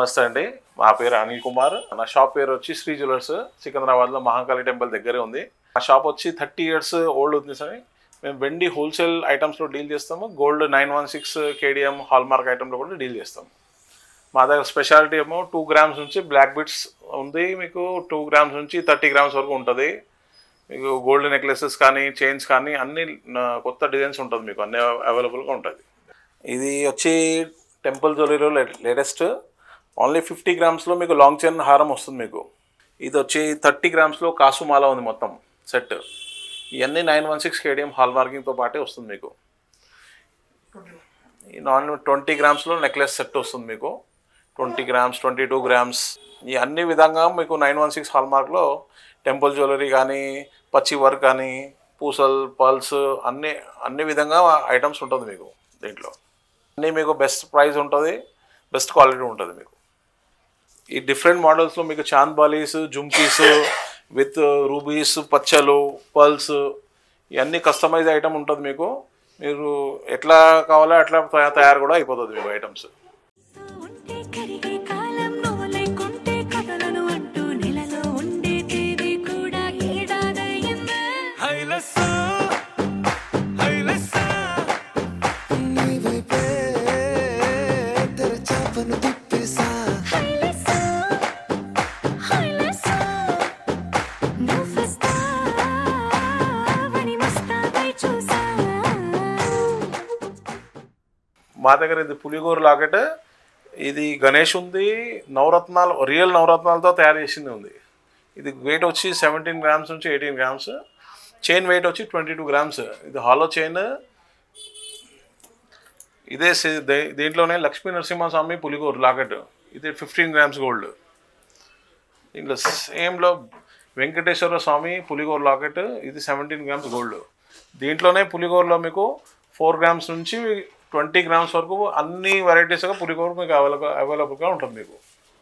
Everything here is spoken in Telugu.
నమస్తే అండి, మా పేరు అనిల్ కుమార్. నా షాప్ పేరు వచ్చి శ్రీ జ్యువెలర్స్, సికింద్రాబాద్లో మహాకాళి టెంపుల్ దగ్గరే ఉంది. మా షాప్ వచ్చి 30 years ఓల్డ్ ఉంది సార్. మేము వెండి హోల్సేల్ ఐటమ్స్లో డీల్ చేస్తాము. గోల్డ్ 916 KDM హాల్మార్క్ ఐటమ్లో కూడా డీల్ చేస్తాము. మా దగ్గర స్పెషాలిటీ ఏమో 2 grams నుంచి బ్లాక్ బిట్స్ ఉంది. మీకు 2 grams నుంచి 30 grams వరకు ఉంటుంది. మీకు గోల్డ్ నెక్లెసెస్ కానీ చైన్స్ కానీ అన్ని కొత్త డిజైన్స్ ఉంటుంది, మీకు అన్ని అవైలబుల్గా ఉంటుంది. ఇది వచ్చి టెంపుల్ జ్యువెలరీలో లేటెస్ట్. ఓన్లీ 50 grams మీకు లాంగ్ చైన్ హారం వస్తుంది. మీకు ఇది వచ్చి 30 grams కాసుమాల ఉంది మొత్తం సెట్. ఇవన్నీ 916 KDM హాల్మార్కింగ్తో పాటే వస్తుంది మీకు. ఈ 20 grams నెక్లెస్ సెట్ వస్తుంది మీకు. 20 grams, 22 grams ఈ అన్ని విధంగా మీకు 916 హాల్మార్క్లో టెంపుల్ జ్యువెలరీ కానీ పచ్చి వర్క్ కానీ పూసల్ పల్స్ అన్ని విధంగా ఐటమ్స్ ఉంటుంది మీకు. దీంట్లో అన్నీ మీకు బెస్ట్ ప్రైస్ ఉంటుంది, బెస్ట్ క్వాలిటీ ఉంటుంది మీకు. ఈ డిఫరెంట్ మోడల్స్లో మీకు చాంద్ బాలీస్, జుమ్కీస్ విత్ రూబీస్, పచ్చలు, పర్ల్స్ ఇవన్నీ కస్టమైజ్ ఐటమ్ ఉంటుంది మీకు. మీరు ఎట్లా కావాలో అట్లా తయారు కూడా అయిపోతుంది మీకు ఐటమ్స్. మా దగ్గర ఇది పులిగోరు లాకెట్. ఇది గణేష్ ఉంది, నవరత్నాలు రియల్ నవరత్నాలతో తయారు చేసింది ఉంది. ఇది వెయిట్ వచ్చి 17 grams నుంచి 18 grams. చైన్ వెయిట్ వచ్చి 22 grams. ఇది హాలో చైన్. ఇదే దీంట్లోనే లక్ష్మీ నరసింహస్వామి పులిగోరు లాకెట్. ఇది 15 grams గోల్డ్. దీంట్లో సేమ్లో వెంకటేశ్వర స్వామి పులిగోరు లాకెట్. ఇది 17 grams గోల్డ్. దీంట్లోనే పులిగోరులో మీకు 4 grams నుంచి 20 grams వరకు అన్ని వెరైటీస్గా పులిగోరు మీకు అవైలబుల్గా ఉంటుంది మీకు.